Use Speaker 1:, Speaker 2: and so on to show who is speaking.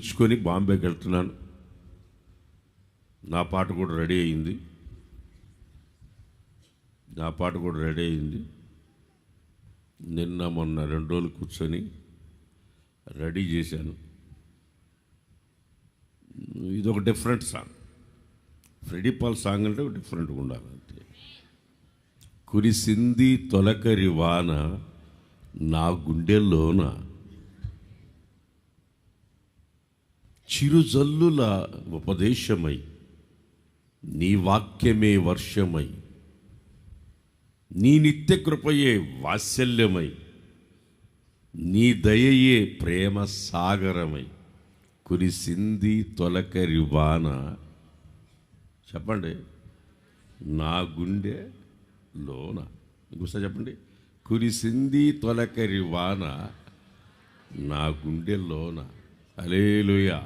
Speaker 1: ముగించుకొని బాంబేకి వెళ్తున్నాను. నా పాట కూడా రెడీ అయింది. నిన్న మొన్న 2 రోజులు కూర్చొని రెడీ చేశాను. ఇది ఒక different song. Freddy Paul song అంటే డిఫరెంట్గా ఉండాలంటే. కురిసింది తొలకరి వాన నా గుండెల్లోన, చిరుజల్లుల ఉపదేశమై నీ వాక్యమే వర్షమై, నీ నిత్య కృపయే వాత్సల్యమై, నీ దయయే ప్రేమ సాగరమై, కురిసింది తొలకరి వాన. చెప్పండి, నా గుండె లోన. ఇంకోసారి చెప్పండి, కురిసింది తొలకరి వాన నా గుండె లోన. హల్లెలూయా.